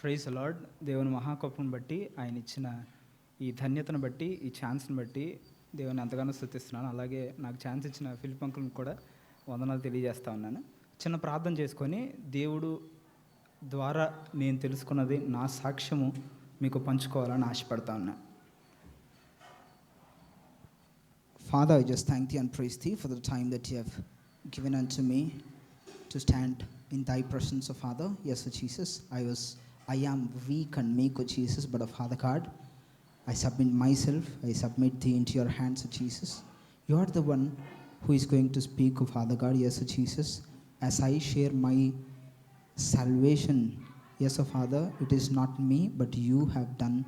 Praise lord. దేవుని మహాకృపను బట్టి, ఆయన ఇచ్చిన ఈ ధన్యతను బట్టి, ఈ ఛాన్స్ని బట్టి దేవుని ఎంతగానో స్తుతిస్తున్నాను. అలాగే నాకు ఛాన్స్ ఇచ్చిన ఫిలిప్ అంకుల్ని కూడా వందనాలు తెలియజేస్తా ఉన్నాను. చిన్న ప్రార్థన చేసుకొని దేవుడు ద్వారా నేను తెలుసుకున్నది నా సాక్ష్యము మీకు పంచుకోవాలని ఆశపడతా ఉన్నాను. Father, I just thank thee and praise thee for the time that you have given unto me to stand in thy presence, O Father. Yes, O Jesus, I am weak and meek, O Jesus, but O Father God, I submit myself, I submit thee into your hands, O Jesus. You are the one who is going to speak, O Father God. Yes, O Jesus, as I share my salvation, yes, O Father, it is not me, but you have done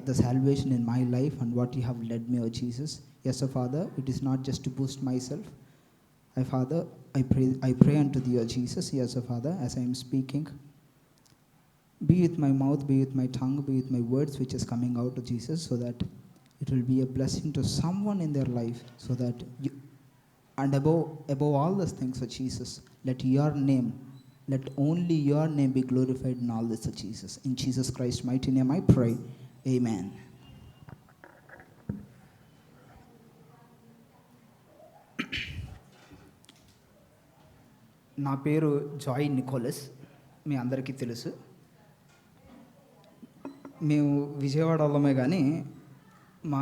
the salvation in my life and what you have led me, O Jesus. Yes, O Father, it is not just to boost myself. Father, I pray unto thee, O Jesus. Yes, O Father, as I am speaking, be with my mouth, be with my tongue, be with my words which is coming out, O Jesus, so that it will be a blessing to someone in their life, so that you, and above all those things, O Jesus, let only your name be glorified in all this, O Jesus. In Jesus Christ's mighty name I pray. Amen. నా పేరు Joy Nicholas, మీ అందరికీ తెలుసు. మేము విజయవాడ వాళ్ళమే, కానీ మా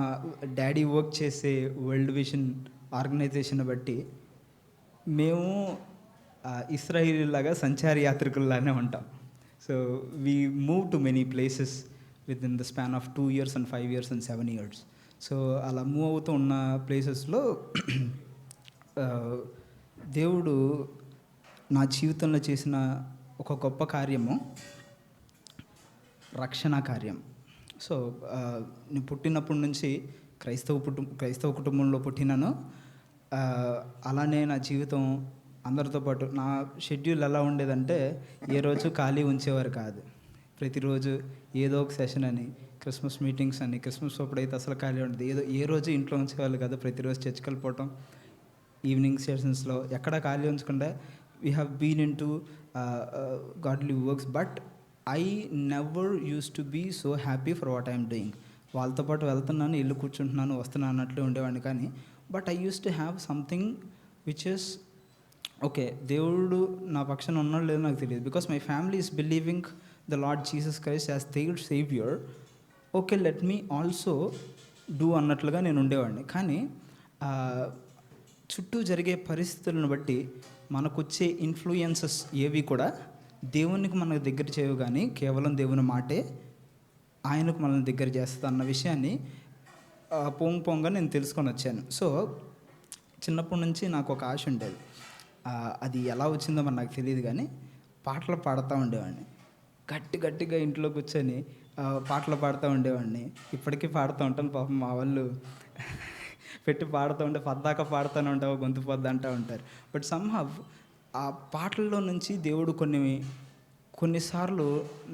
daddy work చేసే world vision organisation బట్టి మేము ఇస్రాయిల్ లాగా సంచారి యాత్రికుల్లానే ఉంటాం. So we move to many places with in the span of 2 years and 5 years and 7 years. So అలా మూవ్ అవుతూ ఉన్న ప్లేసెస్లో దేవుడు నా జీవితంలో చేసిన ఒక గొప్ప కార్యము రక్షణ కార్యం. సో నేను పుట్టినప్పటి నుంచి క్రైస్తవ కుటుంబంలో పుట్టినాను. అలానే నా జీవితం అందరితో పాటు నా షెడ్యూల్ ఎలా ఉండేదంటే ఏ రోజు ఖాళీ ఉంచేవారు కాదు. ప్రతిరోజు ఏదో ఒక సెషన్ అని, క్రిస్మస్ మీటింగ్స్ అని, క్రిస్మస్ అప్పుడైతే అసలు ఖాళీ ఉండదు. ఏ రోజు ఇంట్లో ఉంచేవాళ్ళు కాదు. ప్రతిరోజు చర్చికి వెళ్ళిపోవటం, ఈవినింగ్ సెషన్స్లో ఎక్కడ ఖాళీ ఉంచకుండా we have been into godly works, but I never used to be so happy for what I am doing. వాళ్ళతో పాటు వెళ్తున్నాను, ఇల్లు కూర్చుంటున్నాను, వస్తున్నాను అన్నట్లు ఉండేవాడిని. కానీ but I use to have something which is okay, దేవుడు నా పక్షాన ఉన్నాడు లేదో నాకు తెలియదు. Because my family is believing the Lord Jesus Christ as their saviour. Okay, let me also do అన్నట్లుగా నేను ఉండేవాడిని. కానీ చుట్టూ జరిగే పరిస్థితులను బట్టి మనకు వచ్చే ఇన్ఫ్లుయెన్సెస్ ఏవి కూడా దేవునికి మనకు దగ్గర చేయవు, కానీ కేవలం దేవుని మాటే ఆయనకు మనల్ని దగ్గర చేస్తుంది అన్న విషయాన్ని పొంగ నేను తెలుసుకొని వచ్చాను. సో చిన్నప్పటి నుంచి నాకు ఒక ఆశ ఉండేది. అది ఎలా వచ్చిందో మరి నాకు తెలియదు, కానీ పాటలు పాడుతూ ఉండేవాడిని. గట్టిగా ఇంట్లో కూర్చొని పాటలు పాడుతూ ఉండేవాడిని. ఇప్పటికీ పాడుతూ ఉంటాను. పాపం మా వాళ్ళు పెట్టి పాడుతూ ఉంటే పద్దాక పాడుతూనే ఉంటావు, గొంతు పొద్దు అంటూ ఉంటారు. బట్ సమ్హవ్ ఆ పాటల్లో నుంచి దేవుడు కొన్నిసార్లు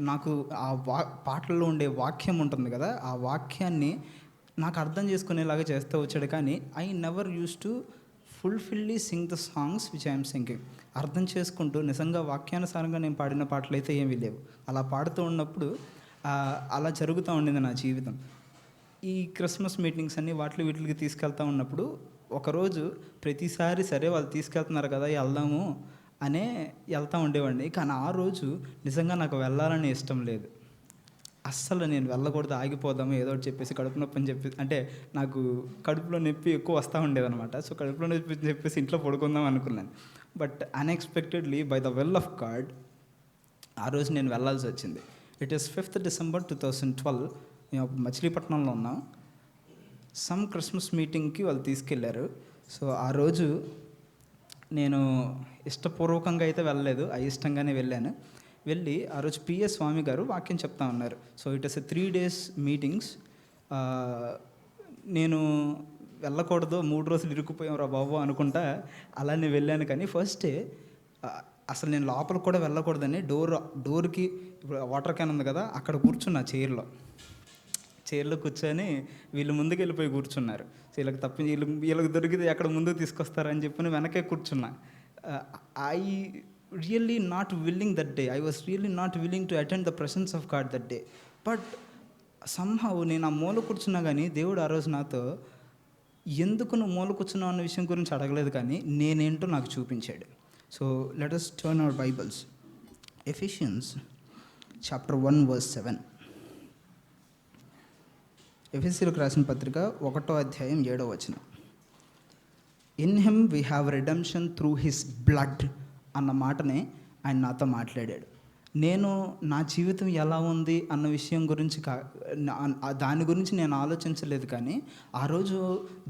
నాకు ఆ పాటల్లో ఉండే వాక్యం ఉంటుంది కదా, ఆ వాక్యాన్ని నాకు అర్థం చేసుకునేలాగా చేస్తూ వచ్చాడు. కానీ I never use to fully sing the songs which I'm singing. అర్థం చేసుకుంటూ నిజంగా వాక్యానుసారంగా నేను పాడిన పాటలు అయితే ఏమీ లేవు. అలా పాడుతూ ఉన్నప్పుడు అలా జరుగుతూ ఉండింది నా జీవితం. ఈ క్రిస్మస్ మీటింగ్స్ అన్నీ వీటికి తీసుకెళ్తూ ఉన్నప్పుడు ఒకరోజు ప్రతిసారి సరే వాళ్ళు తీసుకెళ్తున్నారు కదా వెళ్దాము అనే వెళ్తూ ఉండేవాడిని. కానీ ఆ రోజు నిజంగా నాకు వెళ్ళాలని ఇష్టం లేదు. అస్సలు నేను వెళ్ళకూడదు, ఆగిపోదాము ఏదో ఒకటి చెప్పేసి, కడుపు నొప్పి అని చెప్పి, అంటే నాకు కడుపులో నొప్పి ఎక్కువ వస్తూ ఉండేదన్నమాట. సో కడుపులో నొప్పి అని చెప్పేసి ఇంట్లో పడుకుందాం అనుకున్నాను. But unexpectedly by the will of God ఆ రోజు నేను వెళ్ళాల్సి వచ్చింది. It is 5th December 2012. మేము మచిలీపట్నంలో ఉన్నాం. సమ్ క్రిస్మస్ మీటింగ్కి వాళ్ళు తీసుకెళ్ళారు. సో ఆ రోజు నేను ఇష్టపూర్వకంగా అయితే వెళ్ళలేదు, అయిష్టంగానే వెళ్ళాను. వెళ్ళి ఆ రోజు పిఎస్ స్వామి గారు వాక్యం చెప్తా ఉన్నారు. So it is 3 days meetings. నేను వెళ్ళకూడదు, 3 రోజులు ఇరుక్కుపోయాం రా బాబు అనుకుంటా అలానే వెళ్ళాను. కానీ ఫస్ట్ డే అసలు నేను లోపలికి కూడా వెళ్ళకూడదని డోర్కి వాటర్ క్యాన్ ఉంది కదా, అక్కడ కూర్చున్నా చైర్లో కూర్చొని వీళ్ళు ముందుకు వెళ్ళిపోయి కూర్చున్నారు. సో వీళ్ళకి దొరికితే ఎక్కడ ముందుకు తీసుకొస్తారని చెప్పి వెనకే కూర్చున్నా. I really not willing that day. I was really not willing to attend the presence of God that day. But somehow నేను ఆ మూల కూర్చున్నా కానీ దేవుడు ఆ రోజు నాతో ఎందుకు నువ్వు మూల కూర్చున్నావు అన్న విషయం గురించి అడగలేదు, కానీ నేనేంటో నాకు చూపించాడు. So let us turn our Bibles. Ephesians chapter 1 verse 7. ఎఫెసీయులకు రాసిన పత్రిక 1వ అధ్యాయం 7వ వచనం. In him we have redemption through his blood అన్న మాటనే ఆయన నాతో మాట్లాడాడు. నేను నా జీవితం ఎలా ఉంది అన్న విషయం గురించి దాని గురించి నేను ఆలోచించలేదు, కానీ ఆ రోజు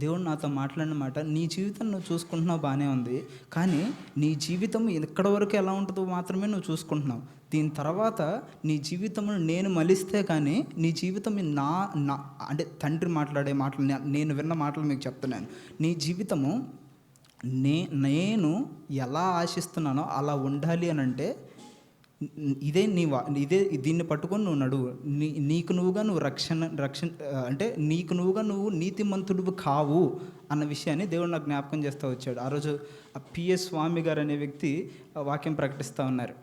దేవుడు నాతో మాట్లాడిన మాట, నీ జీవితం నువ్వు చూసుకుంటున్నావు బాగానే ఉంది, కానీ నీ జీవితం ఎక్కడ వరకు ఎలా ఉంటుందో మాత్రమే నువ్వు చూసుకుంటున్నావు. దీని తర్వాత నీ జీవితంలో నేను మలిస్తే కానీ నీ జీవితం నా అంటే తండ్రి మాట్లాడే మాటలు, నేను విన్న మాటలు మీకు చెప్తున్నాను. నీ జీవితము నేను ఎలా ఆశిస్తున్నానో అలా ఉండాలి అని అంటే దీన్ని పట్టుకొని నువ్వు నడువు. నీకు నువ్వుగా నువ్వు రక్షణ అంటే నీకు నువ్వుగా నువ్వు నీతిమంతుడు కావు అన్న విషయాన్ని దేవుడు నాకు జ్ఞాపకం చేస్తూ వచ్చాడు. ఆ రోజు పిఎస్ స్వామి గారు అనే వ్యక్తి వాక్యం ప్రకటిస్తూ ఉన్నారు.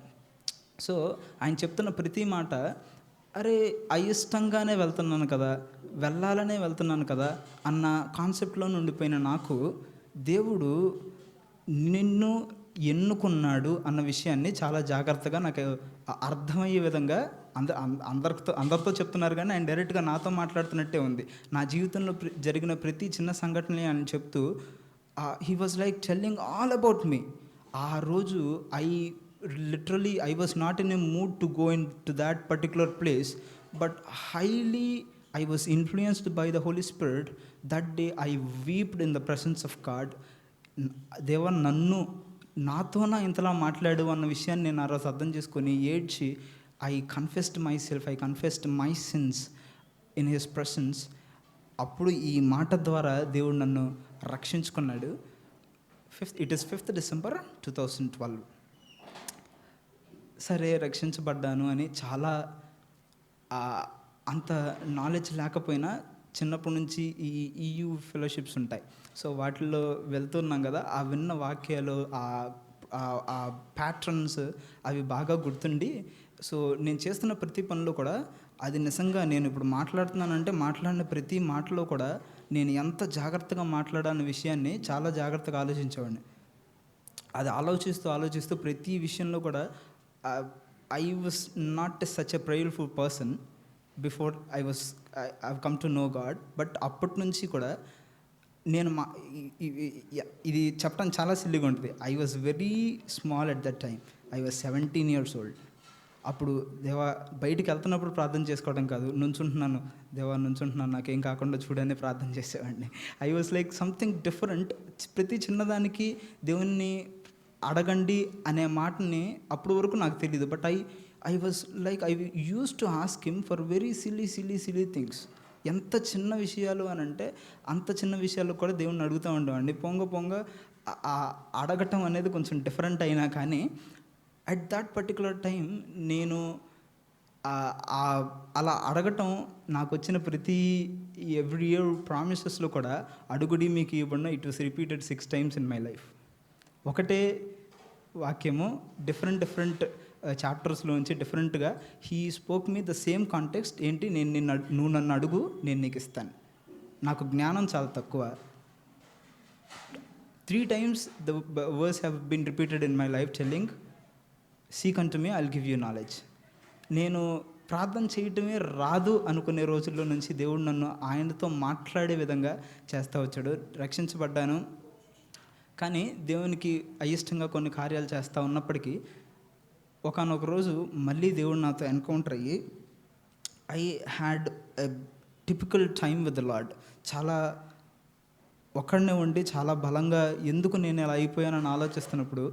సో ఆయన చెప్తున్న ప్రతి మాట, అరే అయిష్టంగానే వెళ్తున్నాను కదా, వెళ్ళాలనే వెళ్తున్నాను కదా అన్న కాన్సెప్ట్లో ఉండిపోయిన నాకు దేవుడు నిన్ను ఎన్నుకున్నాడు అన్న విషయాన్ని చాలా జాగ్రత్తగా నాకు అర్థమయ్యే విధంగా అందరితో చెప్తున్నారు, కానీ ఆయన డైరెక్ట్గా నాతో మాట్లాడుతున్నట్టే ఉంది. నా జీవితంలో జరిగిన ప్రతి చిన్న సంఘటనని ఆయన చెప్తూ he was like telling all about me. ఆ రోజు I was not in a mood to go into that particular place, but highly I was influenced by the Holy Spirit. That day I wept in the presence of God. దేవా నాతోనా ఇంతలా మాట్లాడు అన్న విషయాన్ని నేను ఆ రోజు అర్థం చేసుకొని ఏడ్చి I confessed my sins in his presence. అప్పుడు ఈ మాట ద్వారా దేవుడు నన్ను రక్షించుకున్నాడు. It is 5th December 2012. సరే రక్షించబడ్డాను అని చాలా అంత నాలెడ్జ్ లేకపోయినా చిన్నప్పటి నుంచి ఈ EU ఫెలోషిప్స్ ఉంటాయి. సో వాటిల్లో వెళ్తున్నాం కదా, ఆ విన్న వాక్యాలు, ఆ ప్యాట్రన్స్ అవి బాగా గుర్తుండి, సో నేను చేస్తున్న ప్రతి పనిలో కూడా అది నిజంగా నేను ఇప్పుడు మాట్లాడుతున్నానంటే మాట్లాడిన ప్రతి మాటలో కూడా నేను ఎంత జాగ్రత్తగా మాట్లాడాలనే విషయాన్ని చాలా జాగ్రత్తగా ఆలోచించేవాడిని. అది ఆలోచిస్తూ ప్రతి విషయంలో కూడా I was not such a prayerful person before I've come to know God. But అప్పటి నుంచి కూడా నేను ఇది చెప్పడం చాలా సిల్లీగా ఉంటుంది. I was very small at that time. I was 17 years old. అప్పుడు దేవా బయటికి వెళ్తున్నప్పుడు ప్రార్థన చేసుకోవడం కాదు, నుంచుంటున్నాను నాకేం కాకుండా చూడని ప్రార్థన చేసేవాడిని. I was like something different. ప్రతి చిన్నదానికి దేవుణ్ణి అడగండి అనే మాటని అప్పటి వరకు నాకు తెలియదు. But I was like I use to ask him for very silly things. ఎంత చిన్న విషయాలు అని అంటే అంత చిన్న విషయాలు కూడా దేవుణ్ణి అడుగుతూ ఉండేవాడిని. పొంగ అడగటం అనేది కొంచెం డిఫరెంట్ అయినా కానీ అట్ దాట్ పర్టికులర్ టైం నేను అలా అడగటం నాకు వచ్చిన ప్రతి ఎవ్రీ ఇయర్ ప్రామిసెస్లో కూడా అడుగుడి మీకు ఇవ్వబడిన it was repeated 6 times in my life. ఒకటే వాక్యము డిఫరెంట్ చాప్టర్స్లోంచి డిఫరెంట్గా he spoke me the same context. ఏంటి, నువ్వు నన్ను అడుగు, నేను నీకు ఇస్తాను. నాకు జ్ఞానం చాలా తక్కువ. 3 times the verse have been repeated in my life telling, seek unto me, I'll give you knowledge. నేను ప్రార్థన చేయటమే రాదు అనుకునే రోజుల్లో నుంచి దేవుడు నన్ను ఆయనతో మాట్లాడే విధంగా చేస్తూ వచ్చాడు. రక్షించబడ్డాను, కానీ దేవునికి అయిష్టంగా కొన్ని కార్యాలు చేస్తూ ఉన్నప్పటికీ ఒకానొక రోజు మళ్ళీ దేవుడు నాతో ఎన్కౌంటర్ అయ్యి I had a typical time with the lord. చాలా ఒక్కడనే ఉండి చాలా బలంగా ఎందుకు నేను ఇలా అయిపోయానని ఆలోచిస్తున్నప్పుడు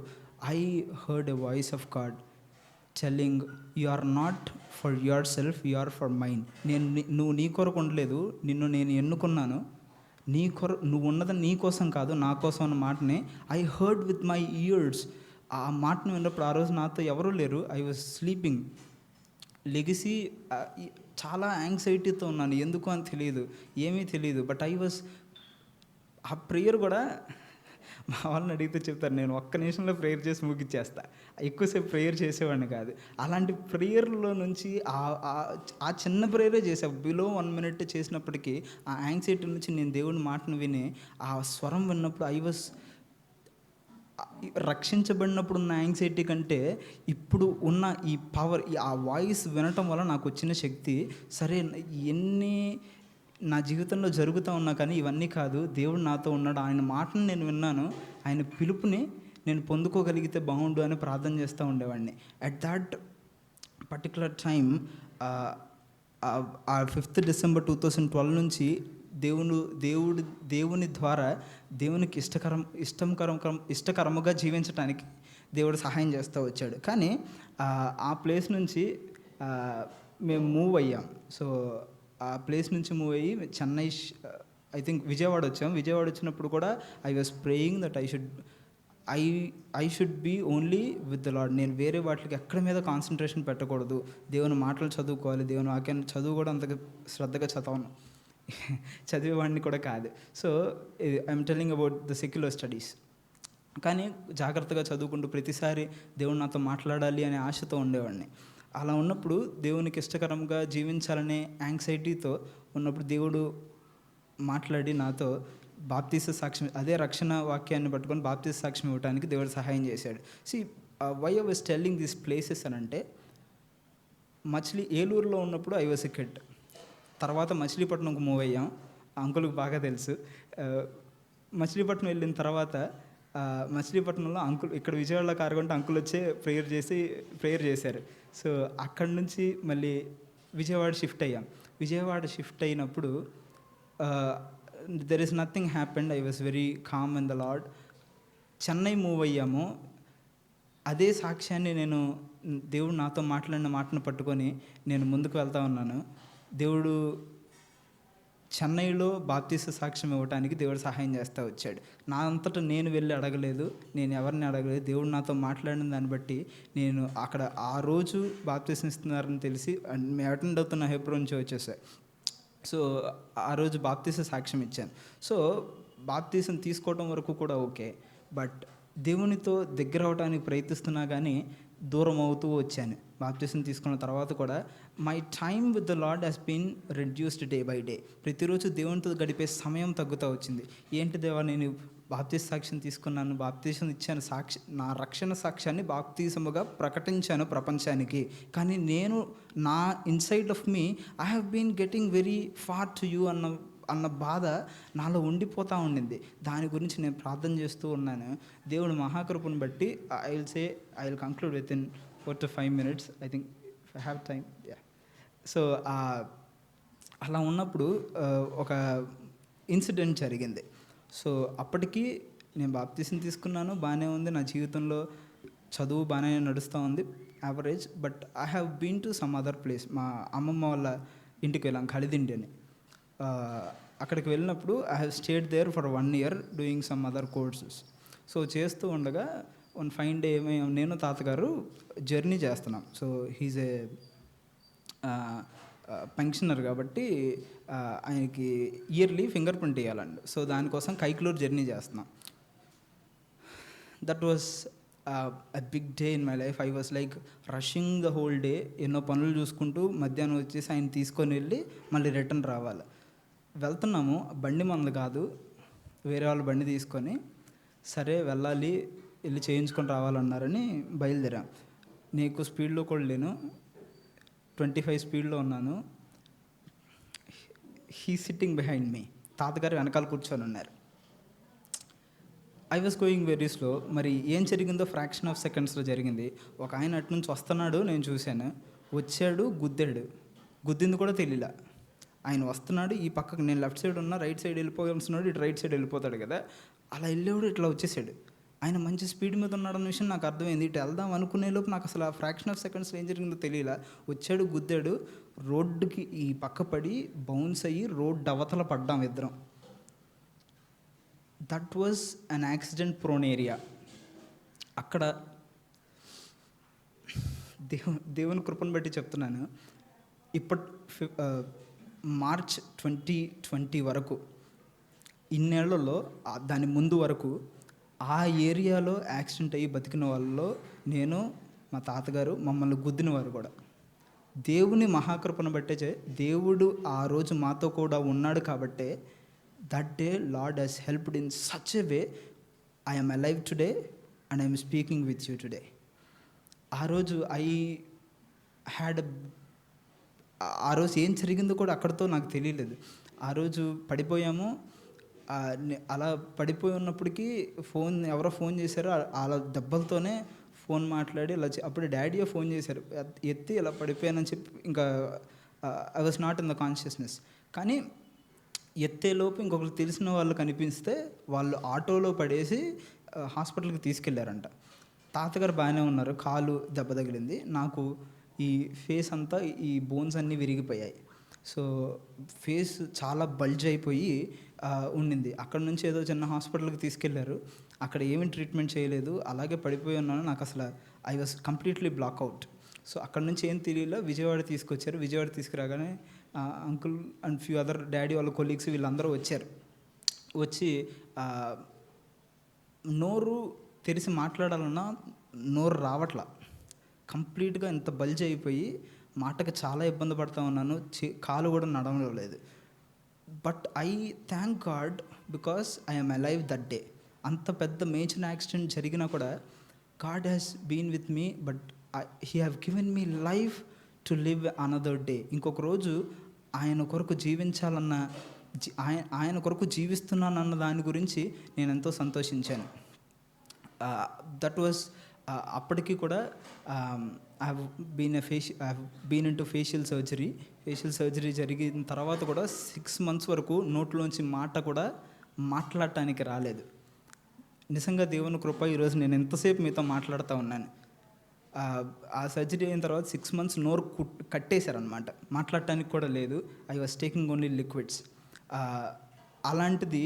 I heard a voice of God telling, you are not for yourself, you are for mind. నువ్వు నీ కొరకు ఉండలేదు, నిన్ను నేను ఎన్నుకున్నాను, నువ్వు ఉన్నది నీ కోసం కాదు, నా కోసం అన్న మాటని I heard with my years. ఆ మాటను విన్నప్పుడు ఆ రోజు నాతో ఎవరూ లేరు. I was sleeping. లెగిసి చాలా యాంగ్జైటీతో ఉన్నాను, ఎందుకు అని తెలియదు, ఏమీ తెలియదు. బట్ ఆ ప్రేయర్ కూడా మా వాళ్ళని అడిగితే చెప్తారు, నేను ఒక్క నిమిషంలో ప్రేయర్ చేసి ముగిచ్చేస్తా. ఎక్కువసేపు ప్రేయర్ చేసేవాడిని కాదు. అలాంటి ప్రేయర్‌లో నుంచి ఆ చిన్న ప్రేయరే చేశా. బిలో 1 మినిట్ చేసినప్పటికీ ఆ యాంగ్జైటీ నుంచి నేను దేవుని మాటను విని, ఆ స్వరం విన్నప్పుడు రక్షించబడినప్పుడు ఉన్న యాంగ్జైటీ కంటే ఇప్పుడు ఉన్న ఈ పవర్, ఆ వాయిస్ వినటం వల్ల నాకు వచ్చిన శక్తి, సరే ఎన్ని నా జీవితంలో జరుగుతూ ఉన్నా కానీ ఇవన్నీ కాదు, దేవుడు నాతో ఉన్నాడు, ఆయన మాటను నేను విన్నాను, ఆయన పిలుపుని నేను పొందుకోగలిగితే బాగుండు అని ప్రార్థన చేస్తూ ఉండేవాడిని. అట్ దాట్ పర్టికులర్ టైం ఆ 5th డిసెంబర్ 2012 నుంచి దేవుని ద్వారా దేవునికి ఇష్టకరముగా జీవించడానికి దేవుడు సహాయం చేస్తూ వచ్చాడు. కానీ ఆ ప్లేస్ నుంచి మేము మూవ్ అయ్యాం. సో ఆ ప్లేస్ నుంచి మూవ్ అయ్యి చెన్నై, ఐ థింక్ విజయవాడ వచ్చాం. విజయవాడ వచ్చినప్పుడు కూడా I was praying that I should be only with the Lord. నేను వేరే వాటికి ఎక్కడి మీద కాన్సన్ట్రేషన్ పెట్టకూడదు, దేవుని మాటలు చదువుకోవాలి, దేవుని వాక్యాన్ని చదువు కూడా అంతగా శ్రద్ధగా చదివేవాడిని కూడా కాదు. So I'm telling about the secular studies. కానీ జాగ్రత్తగా చదువుకుంటూ ప్రతిసారి దేవుడు నాతో మాట్లాడాలి అనే ఆశతో ఉండేవాడిని. అలా ఉన్నప్పుడు దేవునికి ఇష్టకరంగా జీవించాలనే యాంగ్జైటీతో ఉన్నప్పుడు దేవుడు మాట్లాడి నాతో బాప్తీస సాక్ష్యం, అదే రక్షణ వాక్యాన్ని పట్టుకొని బాప్తీస సాక్ష్యం ఇవ్వడానికి దేవుడు సహాయం చేశాడు. Why I was telling these places అని అంటే, ఏలూరులో ఉన్నప్పుడు ఐ వాజ్ ఎ కిడ్. తర్వాత మచిలీపట్నంకు మూవ్ అయ్యాం. అంకుల్కి బాగా తెలుసు. మచిలీపట్నం వెళ్ళిన తర్వాత మచిలీపట్నంలో అంకుల్, ఇక్కడ విజయవాడలో కారుకుంటే అంకుల్ వచ్చే ప్రేయర్ చేశారు. సో అక్కడి నుంచి మళ్ళీ విజయవాడ షిఫ్ట్ అయ్యాం. విజయవాడ షిఫ్ట్ అయినప్పుడు there is nothing happened. I was very calm in the lord. Chennai move అయ్యాము. అదే సాక్ష్యాన్ని దేవుడు నాతో మాట్లాడిన మాటను పట్టుకొని నేను ముందుకు వెళ్తా ఉన్నాను. దేవుడు చెన్నైలో బాప్తీస సాక్ష్యం ఇవ్వడానికి దేవుడు సహాయం చేస్తూ వచ్చాడు. నా అంతటా నేను వెళ్ళి అడగలేదు, నేను ఎవరిని అడగలేదు. దేవుడు నాతో మాట్లాడిన దాన్ని బట్టి నేను అక్కడ ఆ రోజు బాప్తీసం ఇస్తున్నారని తెలిసి మేము అటెండ్ అవుతున్న హెబ్రోన్ చర్చెస్. సో ఆ రోజు బాప్తీస సాక్ష్యం ఇచ్చాను. సో బాప్తీసం తీసుకోవడం వరకు కూడా ఓకే, బట్ దేవునితో దగ్గర అవడానికి ప్రయత్నిస్తున్నా కానీ దూరం అవుతూ వచ్చాను. బాప్తీసం తీసుకున్న తర్వాత కూడా my time with the Lord has been reduced day by day. ప్రతిరోజు దేవునితో గడిపే సమయం తగ్గుతూ వచ్చింది. ఏంటి దేవా, నేను బాప్తీస సాక్ష్యం తీసుకున్నాను, బాప్తీసం ఇచ్చాను, నా రక్షణ సాక్ష్యాన్ని బాప్తీసముగా ప్రకటించాను ప్రపంచానికి, కానీ నా inside of me I have been getting very far to you అన్న బాధ నాలో ఉండిపోతూ ఉండింది. దాని గురించి నేను ప్రార్థన చేస్తూ ఉన్నాను. దేవుడు మహాకృపను బట్టి I will conclude with in 4 to 5 minutes, I think I have time. So అలా ఉన్నప్పుడు ఒక ఇన్సిడెంట్ జరిగింది. సో అప్పటికి నేను బాప్తీసం తీసుకున్నాను, బాగానే ఉంది, నా జీవితంలో చదువు బాగానే నడుస్తూ ఉంది, average. But I have been to some other place. మా అమ్మమ్మ వాళ్ళ ఇంటికి వెళ్ళాం, ఖలిదిండి అని. అక్కడికి వెళ్ళినప్పుడు I have stayed there for 1 year doing some other courses. So చేస్తూ ఉండగా వన్ ఫైన్ డే నేను తాతగారు జర్నీ చేస్తున్నాం. సో హీజ్ ఏ పెన్షనర్ కాబట్టి ఆయనకి ఇయర్లీ ఫింగర్ ప్రింట్ ఇవ్వాలండి. సో దానికోసం కైక్లూర్ జర్నీ చేస్తున్నాం. That was a big day in my life. I was like rushing the whole day. ఎన్నో పనులు చూసుకుంటూ మధ్యాహ్నం వచ్చేసి ఆయన తీసుకొని వెళ్ళి మళ్ళీ రిటర్న్ రావాలి. వెళ్తున్నాము, బండి మనది కాదు, వేరే వాళ్ళ బండి తీసుకొని, సరే వెళ్ళాలి, వెళ్ళి చేయించుకొని రావాలన్నారని బయలుదేరాం. నీకు స్పీడ్లో కూడా లేను, 25 స్పీడ్లో ఉన్నాను. హీ సిట్టింగ్ బిహైండ్ మీ, తాతగారు వెనకాల కూర్చొని ఉన్నారు. I was going very slow. మరి ఏం జరిగిందో ఫ్రాక్షన్ ఆఫ్ సెకండ్స్లో జరిగింది. ఒక ఆయన అటు నుంచి వస్తున్నాడు, నేను చూశాను, వచ్చాడు, గుద్దింది కూడా తెలియలా. ఆయన వస్తున్నాడు, ఈ పక్కకు నేను లెఫ్ట్ సైడ్ ఉన్నా, రైట్ సైడ్ వెళ్ళిపోతున్నాడు, ఇటు రైట్ సైడ్ వెళ్ళిపోతాడు కదా, అలా వెళ్ళేవాడు ఇట్లా వచ్చేసాడు. ఆయన మంచి స్పీడ్ మీద ఉన్నాడన్న విషయం నాకు అర్థమైంది. ఇటు వెళ్దాం అనుకునే లోపు నాకు అసలు ఆ ఫ్రాక్షన్ ఆఫ్ సెకండ్స్లో ఏం జరిగిందో తెలియలా. వచ్చాడు, గుద్దాడు, రోడ్డుకి ఈ పక్క పడి బౌన్స్ అయ్యి రోడ్డు అవతల పడ్డాం ఇద్దరం. That was an accident prone area. అక్కడ దేవుని కృపను బట్టి చెప్తున్నాను, మార్చ్ 2020 వరకు, ఇన్నేళ్లలో దాని ముందు వరకు ఆ ఏరియాలో యాక్సిడెంట్ అయ్యి బతికిన వాళ్ళలో నేను, మా తాతగారు, మమ్మల్ని గుద్దిన వారు కూడా. దేవుని మహాకృపను బట్టే దేవుడు ఆ రోజు మాతో కూడా ఉన్నాడు కాబట్టే that day Lord he's helped in such a way I'm alive today and I'm speaking with you today. ఆ రోజు హ్యాడ్ ఆ రోజు ఏం జరిగిందో కూడా అక్కడితో నాకు తెలియలేదు. ఆ రోజు పడిపోయాము. అలా పడిపోయి ఉన్నప్పటికీ ఎవరో ఫోన్ చేశారు. అలా దెబ్బలతోనే ఫోన్ మాట్లాడి ఇలా అప్పుడు డాడీయే ఫోన్ చేశారు. ఎత్తి ఇలా పడిపోయానని చెప్పి ఇంకా I was not in the consciousness. కానీ ఎత్తేలోపు ఇంకొకరు తెలిసిన వాళ్ళు కనిపిస్తే వాళ్ళు ఆటోలో పడేసి హాస్పిటల్కి తీసుకెళ్లారంట. తాతగారు బాగానే ఉన్నారు, కాలు దెబ్బ తగిలింది. నాకు ఈ ఫేస్ అంతా ఈ బోన్స్ అన్నీ విరిగిపోయాయి. సో ఫేస్ చాలా బల్జ్ అయిపోయి ఉండింది. అక్కడ నుంచి ఏదో చిన్న హాస్పిటల్కి తీసుకెళ్లారు. అక్కడ ఏమీ ట్రీట్మెంట్ చేయలేదు, అలాగే పడిపోయి ఉన్నాను. నాకు అసలు I was completely blackout. So అక్కడ నుంచి ఏం తెలియలే, విజయవాడ తీసుకొచ్చారు. విజయవాడ తీసుకురాగానే uncle and few other daddy వాళ్ళ కొలీగ్స్ వీళ్ళందరూ వచ్చారు. వచ్చి నోరు తెరిచి మాట్లాడాలన్నా నోరు రావట్లా, కంప్లీట్గా ఇంత బల్జ్ అయిపోయి మాటకి చాలా ఇబ్బంది పడుతూ ఉన్నాను. కాలు కూడా నడవలేదు. But I thank God because I'm alive that day. అంత పెద్ద మేజర్ యాక్సిడెంట్ జరిగినా కూడా God has been with me. But he have given me life to live another day. ఇంకొక రోజు ఆయన కొరకు జీవించాలన్న ఆయన కొరకు జీవిస్తున్నానన్న దాని గురించి నేను ఎంతో సంతోషించాను. దట్ వాజ్ అప్పటికి కూడా I have been into facial surgery జరిగిన తర్వాత కూడా 6 months వరకు నోట్లోంచి మాట కూడా మాట్లాడటానికి రాలేదు. నిజంగా దేవుని కృప, ఈరోజు నేను ఎంతసేపు మీతో మాట్లాడుతూ ఉన్నాను. ఆ సర్జరీ అయిన తర్వాత 6 months నోరు కట్టేశారనమాట, మాట్లాడటానికి కూడా లేదు. I was taking only liquids. అలాంటిది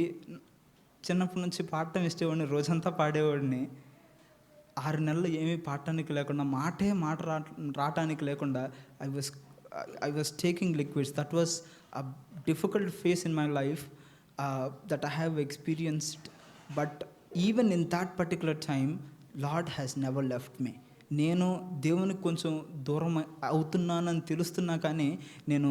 చిన్నప్పటి నుంచి పాడటం ఇష్టేవాడిని, రోజంతా పాడేవాడిని. 6 నెలలు ఏమీ పాడటానికి లేకుండా, మాట రావటానికి లేకుండా I was taking liquids. That was a difficult face in my life that I have experienced. But even in that particular time lord has never left me. నేను దేవునికి కొంచెం దూరం అవుతున్నానని తెలుస్తున్నా కానీ నేను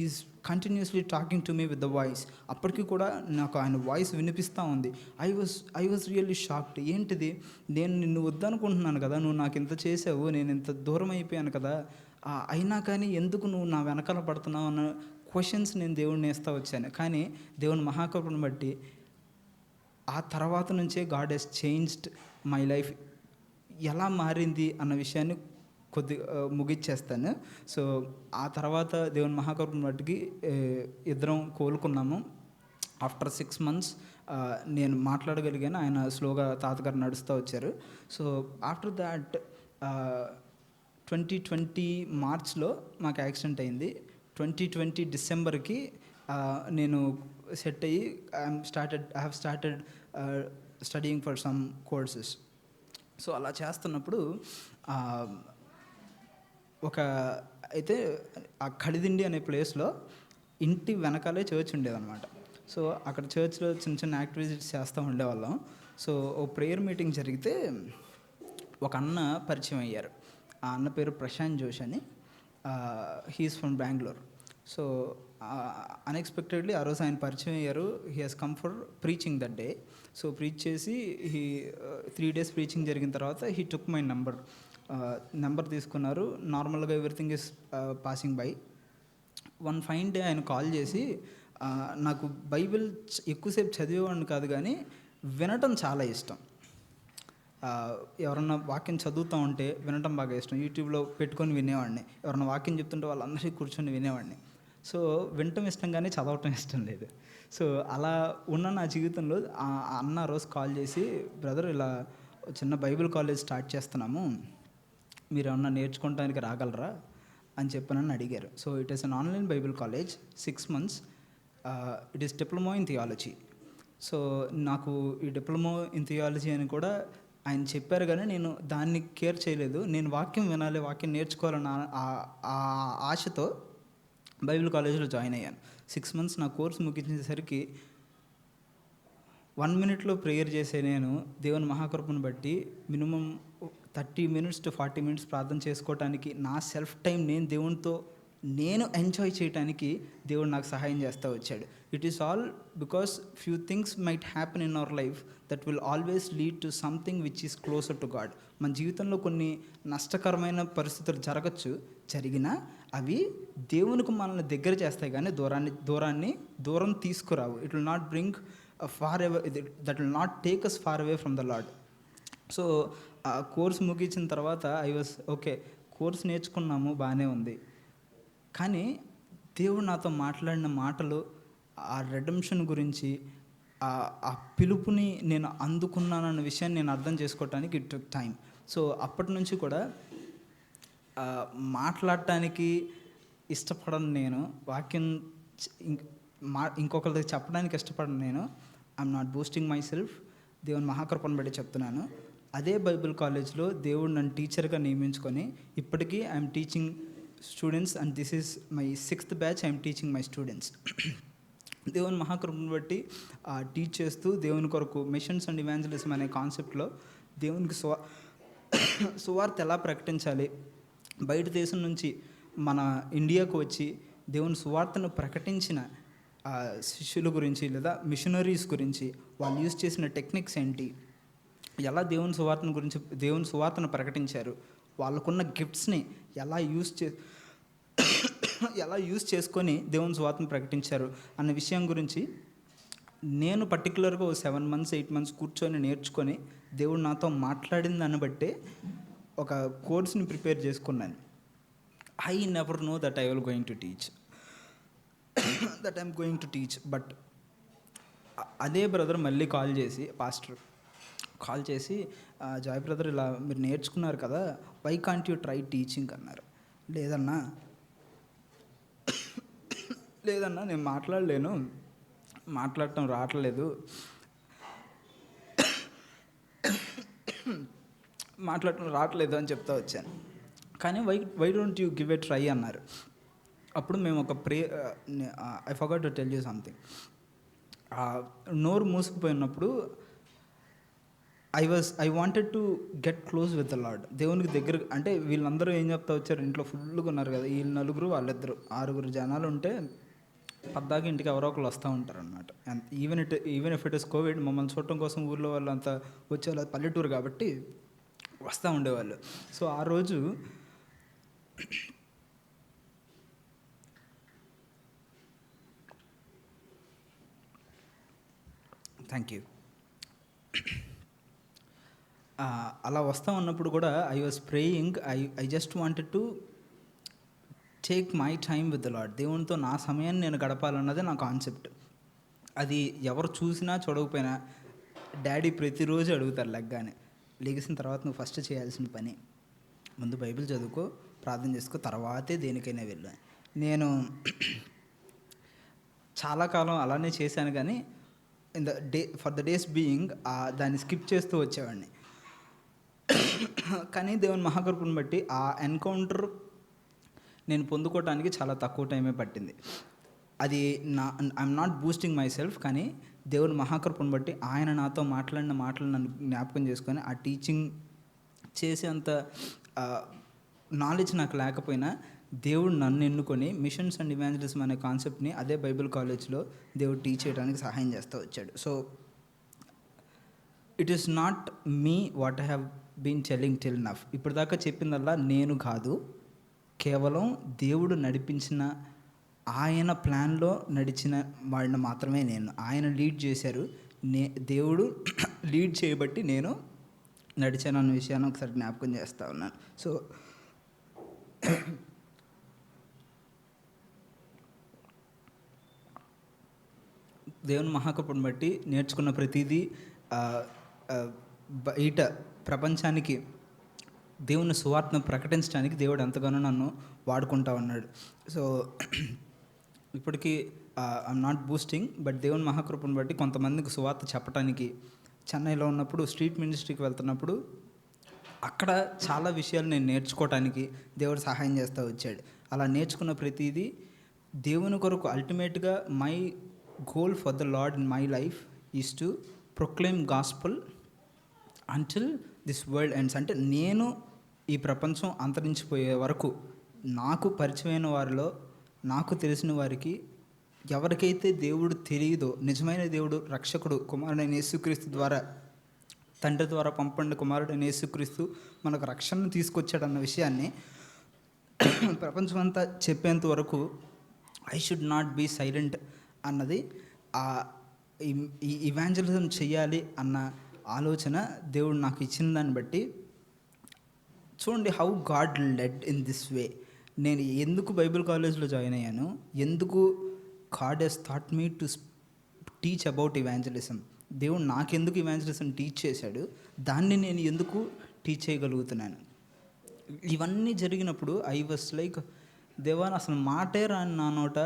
is continuously talking to me with the voice. అప్పటికి కూడా నాకు ఆయన వాయిస్ వినిపిస్తూ ఉంది. I was really shocked. ఏంటిది, నేను నిన్ను వద్దనుకుంటున్నాను కదా, నువ్వు నాకు ఇంత చేసావు, నేను ఇంత దూరం అయిపోయాను కదా, అయినా కానీ ఎందుకు నువ్వు నా వెనకాల పడుతున్నావు అన్న క్వశ్చన్స్ నేను దేవుడిని వేస్తూ వచ్చాను. కానీ దేవుని మహాకృపను బట్టి ఆ తర్వాత నుంచే God has changed my life. ఎలా మారింది అన్న విషయాన్ని ముగిచ్చేస్తాను. సో ఆ తర్వాత దేవుని మహాకృపను బట్టి ఇద్దరం కోలుకున్నాము. ఆఫ్టర్ 6 months నేను మాట్లాడగలిగాను. ఆయన స్లోగా తాతగారు నడుస్తూ వచ్చారు. సో ఆఫ్టర్ దాట్ 2020 మార్చ్లో మాకు యాక్సిడెంట్ అయింది. 2020 డిసెంబర్కి నేను సెట్ అయ్యి I have started studying for some courses. So అలా చేస్తున్నప్పుడు అయితే ఆ కడిదిండి అనే ప్లేస్లో ఇంటి వెనకాలే చర్చ్ ఉండేదన్నమాట. సో అక్కడ చర్చ్లో చిన్న యాక్టివిటీస్ చేస్తూ ఉండేవాళ్ళం. సో ఓ ప్రేయర్ మీటింగ్ జరిగితే ఒక అన్న పరిచయం అయ్యారు. ఆ అన్న పేరు ప్రశాంత్ జోష్ అని. He is from Bengaluru. So unexpectedly ఆ రోజు ఆయన పరిచయం అయ్యారు. He has come for preaching that day. So preach చేసి 3 days ప్రీచింగ్ జరిగిన తర్వాత హీ టుక్ మై నెంబర్ తీసుకున్నారు. నార్మల్గా everything is passing by. One fine day ఆయన కాల్ చేసి, నాకు బైబిల్ ఎక్కువసేపు చదివేవాడిని కాదు కానీ వినటం చాలా ఇష్టం. ఎవరన్నా వాక్యం చదువుతూ ఉంటే వినటం బాగా ఇష్టం. యూట్యూబ్లో పెట్టుకొని వినేవాడిని. ఎవరన్నా వాక్యం చెప్తుంటే వాళ్ళందరికీ కూర్చొని వినేవాడిని. సో వినటం ఇష్టం కానీ చదవటం ఇష్టం లేదు. సో అలా ఉన్న నా జీవితంలో ఆ అన్న రోజు కాల్ చేసి, బ్రదర్ ఇలా చిన్న బైబిల్ కాలేజ్ స్టార్ట్ చేస్తున్నాము, మీరు ఏమన్నా నేర్చుకోవడానికి రాగలరా అని చెప్పనని అడిగారు. So it is an online Bible college, 6 months. It is diploma in theology. So నాకు ఈ డిప్లొమా ఇన్ థియాలజీ అని కూడా ఆయన చెప్పారు కానీ నేను దాన్ని కేర్ చేయలేదు. నేను వాక్యం వినాలి, వాక్యం నేర్చుకోవాలన్న ఆశతో బైబిల్ కాలేజీలో జాయిన్ అయ్యాను. 6 months నా కోర్సు ముగించేసరికి 1 మినిట్లో ప్రేయర్ చేసే నేను దేవుని మహాకృపను బట్టి మినిమం 30 మినిట్స్ టు 40 మినిట్స్ ప్రార్థన చేసుకోవటానికి నా సెల్ఫ్ టైం నేను ఎంజాయ్ చేయడానికి దేవుడు నాకు సహాయం చేస్తూ వచ్చాడు. It is all because few things might happen in our life that will always lead to something which is closer to God. మన జీవితంలో కొన్ని నష్టకరమైన పరిస్థితులు జరిగినా అవి దేవునికి మనల్ని దగ్గర చేస్తాయి, కానీ దూరం తీసుకురావు. It will not bring far away, that will not take us far away from the lord. So ఆ కోర్స్ ముగించిన తర్వాత ఓకే, కోర్స్ నేర్చుకున్నాము, బాగానే ఉంది, కానీ దేవుడు నాతో మాట్లాడిన మాటలు, ఆ రెడెంప్షన్ గురించి, ఆ పిలుపుని నేను అందుకున్నానన్న విషయాన్ని నేను అర్థం చేసుకోవటానికి ఇట్ టుక్ టైం. సో అప్పటి నుంచి కూడా మాట్లాడటానికి ఇష్టపడను నేను, వాక్యం ఇంకొకరికి చెప్పడానికి ఇష్టపడను నేను. I'm not boosting my self, దేవుని మహాకృపను బట్టి చెప్తున్నాను. అదే బైబిల్ కాలేజ్లో దేవుడు నన్ను టీచర్గా నియమించుకొని ఇప్పటికీ I'm teaching students, and this is my 6th batch I'm teaching my students. దేవుని మహాకృపను బట్టి టీచ్ చేస్తూ దేవుని కొరకు మిషన్స్ అండ్ ఇవాంజలిజం అనే కాన్సెప్ట్లో దేవునికి సువార్త ఎలా ప్రకటించాలి, బయట దేశం నుంచి మన ఇండియాకు వచ్చి దేవుని సువార్తను ప్రకటించిన శిష్యుల గురించి లేదా మిషనరీస్ గురించి వాళ్ళు యూజ్ చేసిన టెక్నిక్స్ ఏంటి, ఎలా దేవుని సువార్తను ప్రకటించారు, వాళ్ళకున్న గిఫ్ట్స్ని ఎలా యూజ్ చేసుకొని దేవుని సువార్తను ప్రకటించారు అన్న విషయం గురించి నేను పర్టికులర్గా 7 months 8 months కూర్చొని నేర్చుకొని దేవుడు నాతో మాట్లాడిన దాన్ని బట్టే ఒక కోర్స్ని ప్రిపేర్ చేసుకున్నాను. I never know that I will going to teach but అదే బ్రదర్ మళ్ళీ పాస్టర్ కాల్ చేసి జాయ్ బ్రదర్, ఇలా మీరు నేర్చుకున్నారు కదా, why can't you try teaching అన్నారు. లేదన్నా నేను మాట్లాడటం రావట్లేదు అని చెప్తా వచ్చాను. కానీ why don't you give a try అన్నారు. అప్పుడు మేము ఒక I forgot to tell you something. నోరు మూసుకుపోయినప్పుడు I wanted to get close with the lord. దేవునికి దగ్గర అంటే వీళ్ళందరూ ఏం చెప్తా వచ్చారు, ఇంట్లో ఫుల్గా ఉన్నారు కదా, వీళ్ళు 4 వాళ్ళిద్దరు 6 జనాలు ఉంటే పద్దాక ఇంటికి ఎవరో ఒకరు వస్తూ ఉంటారు అనమాట. Even if it is Covid, మమ్మల్ని చూడటం కోసం ఊర్లో వాళ్ళు అంతా వచ్చేవాళ్ళు, పల్లెటూరు కాబట్టి వస్తూ ఉండేవాళ్ళు. సో ఆ రోజు థ్యాంక్ యూ, అలా వస్తూ ఉన్నప్పుడు కూడా I was praying, I just wanted to take my time with the lord. దేవునితో నా సమయాన్ని నేను గడపాలన్నదే నా కాన్సెప్ట్. అది ఎవరు చూసినా చూడకపోయినా డాడీ ప్రతిరోజు అడుగుతారు లెగిసిన తర్వాత నువ్వు ఫస్ట్ చేయాల్సిన పని ముందు బైబిల్ చదువుకో, ప్రార్థన చేసుకో, తర్వాతే దేనికైనా వెళ్ళు. నేను చాలా కాలం అలానే చేశాను, కానీ ఫర్ ద డేస్ బీయింగ్ దాన్ని స్కిప్ చేస్తూ వచ్చేవాడిని. కానీ దేవుని మహాకృపను బట్టి ఆ ఎన్కౌంటర్ నేను పొందుకోవటానికి చాలా తక్కువ టైమే పట్టింది. అది I'm not boosting my self, కానీ దేవుని మహాకృపను బట్టి ఆయన నాతో మాట్లాడిన మాటలు నన్ను జ్ఞాపకం చేసుకొని ఆ టీచింగ్ చేసేంత నాలెడ్జ్ నాకు లేకపోయినా దేవుడు నన్ను ఎన్నుకొని మిషన్స్ అండ్ ఇవాంజలిజం అనే కాన్సెప్ట్ని అదే బైబిల్ కాలేజ్లో దేవుడు టీచ్ చేయడానికి సహాయం చేస్తూ వచ్చాడు. So it is not me what I have been telling till now. ఇప్పటిదాకా చెప్పిందల్లా నేను కాదు, కేవలం దేవుడు నడిపించిన, ఆయన ప్లాన్లో నడిచిన వాళ్ళని మాత్రమే నేను. ఆయన లీడ్ చేశారు, దేవుడు లీడ్ చేయబట్టి నేను నడిచాను అన్న విషయాన్ని ఒకసారి జ్ఞాపకం చేస్తూ ఉన్నాను. సో దేవుని మహాకృపను బట్టి నేర్చుకున్న ప్రతిదీ బయట ప్రపంచానికి దేవుని సువార్తను ప్రకటించడానికి దేవుడు ఎంతగానో నన్ను వాడుకుంటా ఉన్నాడు. సో ఇప్పటికీ ఐఎమ్ నాట్ బూస్టింగ్, బట్ దేవుని మహాకృపను బట్టి కొంతమందికి సువార్త చెప్పడానికి చెన్నైలో ఉన్నప్పుడు స్ట్రీట్ మినిస్ట్రీకి వెళ్తున్నప్పుడు అక్కడ చాలా విషయాలు నేను నేర్చుకోవటానికి దేవుడు సహాయం చేస్తూ వచ్చాడు. అలా నేర్చుకున్న ప్రతిదీ దేవుని కొరకు అల్టిమేట్గా my goal for the lord in my life is to proclaim gospel until this world ends. అంటే నేను ఈ ప్రపంచం అంతరించిపోయే వరకు నాకు పరిచయమైన వారిలో, నాకు తెలిసిన వారికి, ఎవరికైతే దేవుడు తెలియదో, నిజమైన దేవుడు రక్షకుడు కుమారుడైన యేసుక్రీస్తు ద్వారా, తండ్రి ద్వారా పంపండి కుమారుడైన యేసుక్రీస్తు మనకు రక్షణను తీసుకొచ్చాడన్న విషయాన్ని ప్రపంచమంతా చెప్పేంత వరకు I should not be silent అన్నది, ఈ ఇవాంజలిజం చెయ్యాలి అన్న ఆలోచన దేవుడు నాకు ఇచ్చిన దాన్ని బట్టి చూడండి how God led in this way. నేను ఎందుకు బైబిల్ కాలేజ్లో జాయిన్ అయ్యాను, ఎందుకు God he's thought me to teach about evangelism, దేవుడు నాకెందుకు ఇవాంజలిజం టీచ్ చేశాడు, దాన్ని నేను ఎందుకు టీచ్ చేయగలుగుతున్నాను. ఇవన్నీ జరిగినప్పుడు ఐ వాస్ లైక్, దేవా అసలు మాటే రాని నా నోట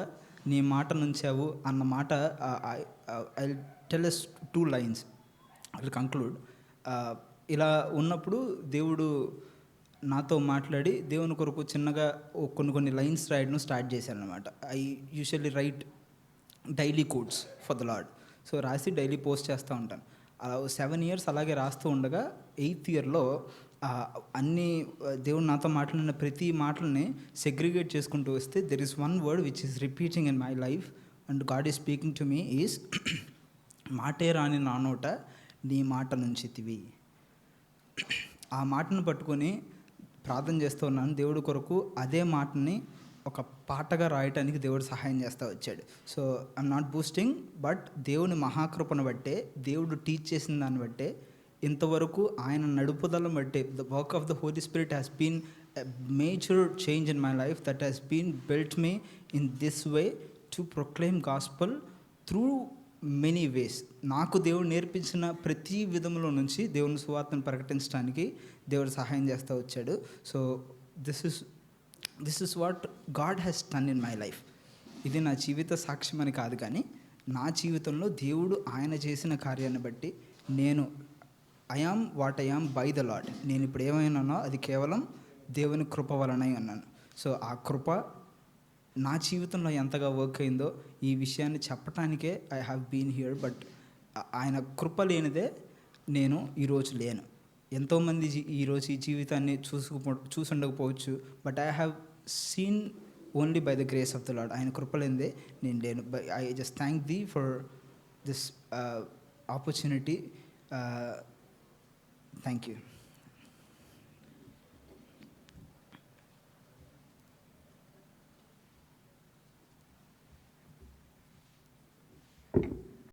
నీ మాట నుంచావు అన్న మాట. I tell us 2 lines, I will conclude. ఇలా ఉన్నప్పుడు దేవుడు నాతో మాట్లాడి దేవుని కొరకు చిన్నగా కొన్ని లైన్స్ రాయడం స్టార్ట్ చేశాను అనమాట. I usually write daily quotes for the lord. So రాసి డైలీ పోస్ట్ చేస్తూ ఉంటాను. 7 years అలాగే రాస్తూ ఉండగా 8th yearలో అన్ని దేవుడు నాతో మాట్లాడిన ప్రతి మాటల్ని సెగ్రిగేట్ చేసుకుంటూ వస్తే there is one word which is repeating in my life and God is speaking to me is మాటే రాని నా నోట నీ మాట నుంచితివి. ఆ మాటను పట్టుకొని ప్రార్థన చేస్తూ ఉన్నాను దేవుడి కొరకు. అదే మాటని ఒక పాటగా రాయటానికి దేవుడు సహాయం చేస్తూ వచ్చాడు. So I'm not boosting, but దేవుని మహాకృపను బట్టే, దేవుడు టీచ్ చేసిన దాన్ని బట్టే, ఇంతవరకు ఆయన నడుపుదలను బట్టే, the work of the Holy Spirit has been a major change in my life that has been built me in this way to proclaim gospel through many ways. నాకు దేవుడు నేర్పించిన ప్రతి విధంలో నుంచి దేవుని సువార్తను ప్రకటించడానికి దేవుడు సహాయం చేస్తూ వచ్చాడు. So this is what God has done in my life. ఇది నా జీవిత సాక్ష్యం అని కాదు, కానీ నా జీవితంలో దేవుడు ఆయన చేసిన కార్యాన్ని బట్టి నేను I am what I am by the Lord. నేను ఇప్పుడు ఏమైనానో అది కేవలం దేవుని కృప వలనై ఉన్నాను. సో ఆ కృప నా జీవితంలో ఎంతగా వర్క్ అయిందో ఈ విషయాన్ని చెప్పటానికే I have been here. But ఆయన కృప లేనిదే నేను ఈరోజు లేను. ఎంతోమంది ఈరోజు ఈ జీవితాన్ని చూసుండకపోవచ్చు, but I have seen only by the grace of the lord. ఆయన కృప లేనిదే నేను లేను. I just thank thee for this opportunity. Thank you.